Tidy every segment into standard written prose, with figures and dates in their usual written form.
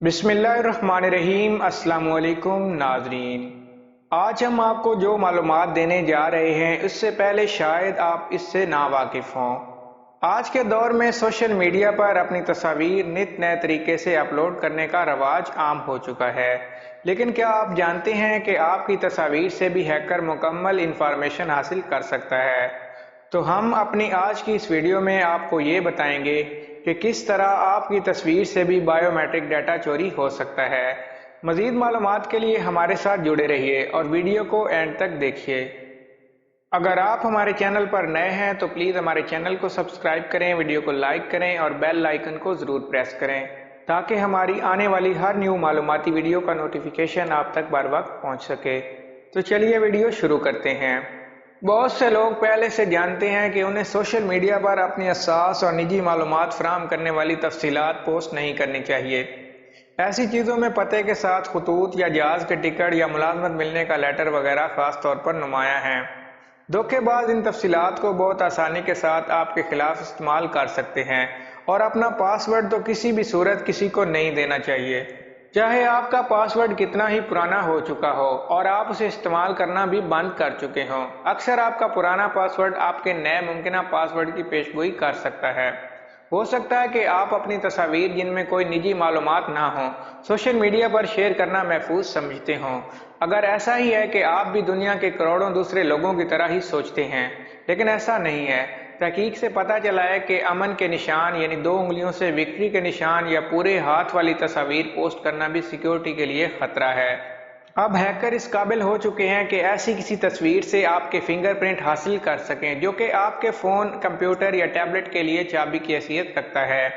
بسم اللہ الرحمن الرحیم۔ السلام علیکم ناظرین، آج ہم آپ کو جو معلومات دینے جا رہے ہیں اس سے پہلے شاید آپ اس سے نا واقف ہوں۔ آج کے دور میں سوشل میڈیا پر اپنی تصاویر نت نئے طریقے سے اپلوڈ کرنے کا رواج عام ہو چکا ہے، لیکن کیا آپ جانتے ہیں کہ آپ کی تصاویر سے بھی ہیکر مکمل انفارمیشن حاصل کر سکتا ہے؟ تو ہم اپنی آج کی اس ویڈیو میں آپ کو یہ بتائیں گے کہ کس طرح آپ کی تصویر سے بھی بائیو میٹرک ڈیٹا چوری ہو سکتا ہے۔ مزید معلومات کے لیے ہمارے ساتھ جڑے رہیے اور ویڈیو کو اینڈ تک دیکھیے۔ اگر آپ ہمارے چینل پر نئے ہیں تو پلیز ہمارے چینل کو سبسکرائب کریں، ویڈیو کو لائک کریں اور بیل آئیکن کو ضرور پریس کریں تاکہ ہماری آنے والی ہر نیو معلوماتی ویڈیو کا نوٹیفیکیشن آپ تک بر وقت پہنچ سکے۔ تو چلیے ویڈیو شروع کرتے ہیں۔ بہت سے لوگ پہلے سے جانتے ہیں کہ انہیں سوشل میڈیا پر اپنی حساس اور نجی معلومات فراہم کرنے والی تفصیلات پوسٹ نہیں کرنی چاہیے۔ ایسی چیزوں میں پتے کے ساتھ خطوط یا جہاز کے ٹکٹ یا ملازمت ملنے کا لیٹر وغیرہ خاص طور پر نمایاں ہیں۔ دھوکے باز ان تفصیلات کو بہت آسانی کے ساتھ آپ کے خلاف استعمال کر سکتے ہیں، اور اپنا پاس ورڈ تو کسی بھی صورت کسی کو نہیں دینا چاہیے، چاہے آپ کا پاس ورڈ کتنا ہی پرانا ہو چکا ہو اور آپ اسے استعمال کرنا بھی بند کر چکے ہوں۔ اکثر آپ کا پرانا پاس ورڈ آپ کے نئے ممکنہ پاس ورڈ کی پیشگوئی کر سکتا ہے۔ ہو سکتا ہے کہ آپ اپنی تصاویر جن میں کوئی نجی معلومات نہ ہوں سوشل میڈیا پر شیئر کرنا محفوظ سمجھتے ہوں۔ اگر ایسا ہی ہے کہ آپ بھی دنیا کے کروڑوں دوسرے لوگوں کی طرح ہی سوچتے ہیں، لیکن ایسا نہیں ہے۔ تحقیق سے پتہ چلا ہے کہ امن کے نشان یعنی 2 انگلیوں سے وکٹری کے نشان یا پورے ہاتھ والی تصاویر پوسٹ کرنا بھی سیکیورٹی کے لیے خطرہ ہے۔ اب ہیکر اس قابل ہو چکے ہیں کہ ایسی کسی تصویر سے آپ کے فنگر پرنٹ حاصل کر سکیں جو کہ آپ کے فون، کمپیوٹر یا ٹیبلٹ کے لیے چابی کی حیثیت رکھتا ہے۔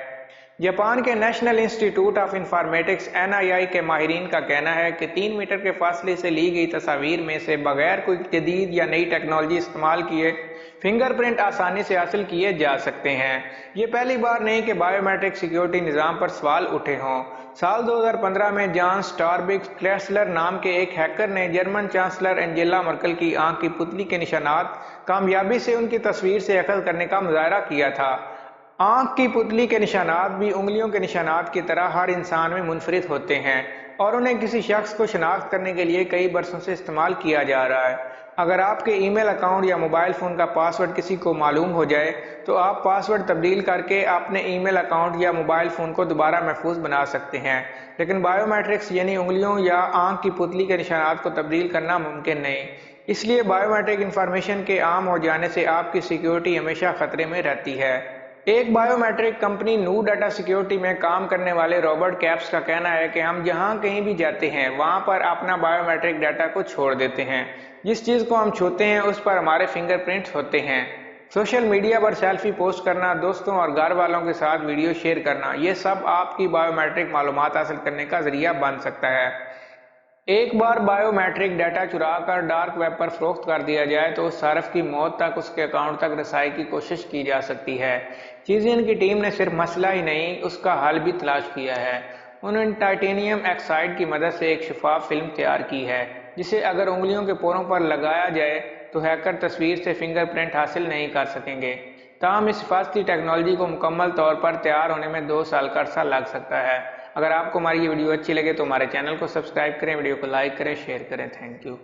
جاپان کے نیشنل انسٹی ٹیوٹ آف انفارمیٹکس NII کے ماہرین کا کہنا ہے کہ 3 میٹر کے فاصلے سے لی گئی تصاویر میں سے بغیر کوئی جدید یا نئی ٹیکنالوجی استعمال کیے فنگر پرنٹ آسانی سے حاصل کیے جا سکتے ہیں۔ یہ پہلی بار نہیں کہ بائیو میٹرک سیکیورٹی نظام پر سوال اٹھے ہوں۔ سال 2015 میں جان سٹاربک کلیسلر نام کے ایک ہیکر نے جرمن چانسلر انجیلا مرکل کی آنکھ کی پتلی کے نشانات کامیابی سے ان کی تصویر سے اخذ کرنے کا مظاہرہ کیا تھا۔ آنکھ کی پتلی کے نشانات بھی انگلیوں کے نشانات کی طرح ہر انسان میں منفرد ہوتے ہیں اور انہیں کسی شخص کو شناخت کرنے کے لیے کئی برسوں سے استعمال کیا جا رہا ہے۔ اگر آپ کے ای میل اکاؤنٹ یا موبائل فون کا پاس ورڈ کسی کو معلوم ہو جائے تو آپ پاس ورڈ تبدیل کر کے اپنے ای میل اکاؤنٹ یا موبائل فون کو دوبارہ محفوظ بنا سکتے ہیں، لیکن بائیو میٹرکس یعنی انگلیوں یا آنکھ کی پتلی کے نشانات کو تبدیل کرنا ممکن نہیں۔ اس لیے بائیو میٹرک انفارمیشن کے عام ہو جانے سے آپ کی سیکیورٹی ہمیشہ خطرے میں رہتی ہے۔ ایک بائیو میٹرک کمپنی نو ڈیٹا سیکیورٹی میں کام کرنے والے رابرٹ کیپس کا کہنا ہے کہ ہم جہاں کہیں بھی جاتے ہیں وہاں پر اپنا بائیو میٹرک ڈیٹا کو چھوڑ دیتے ہیں۔ جس چیز کو ہم چھوتے ہیں اس پر ہمارے فنگر پرنٹس ہوتے ہیں۔ سوشل میڈیا پر سیلفی پوسٹ کرنا، دوستوں اور گھر والوں کے ساتھ ویڈیو شیئر کرنا، یہ سب آپ کی بائیو میٹرک معلومات حاصل کرنے کا ذریعہ بن سکتا ہے۔ ایک بار بائیو میٹرک ڈیٹا چرا کر ڈارک ویب پر فروخت کر دیا جائے تو اس صارف کی موت تک اس کے اکاؤنٹ تک رسائی کی کوشش کی جا سکتی ہے۔ چیزین کی ٹیم نے صرف مسئلہ ہی نہیں اس کا حل بھی تلاش کیا ہے۔ انہوں نے ٹائٹینیم آکسائڈ کی مدد سے ایک شفاف فلم تیار کی ہے جسے اگر انگلیوں کے پوروں پر لگایا جائے تو ہیکر تصویر سے فنگر پرنٹ حاصل نہیں کر سکیں گے۔ تاہم اس حفاظتی ٹیکنالوجی کو مکمل طور پر تیار ہونے میں 2 سال کا عرصہ لگ سکتا ہے۔ اگر آپ کو ہماری یہ ویڈیو اچھی لگے تو ہمارے چینل کو سبسکرائب کریں، ویڈیو کو لائک کریں، شیئر کریں۔ Thank you.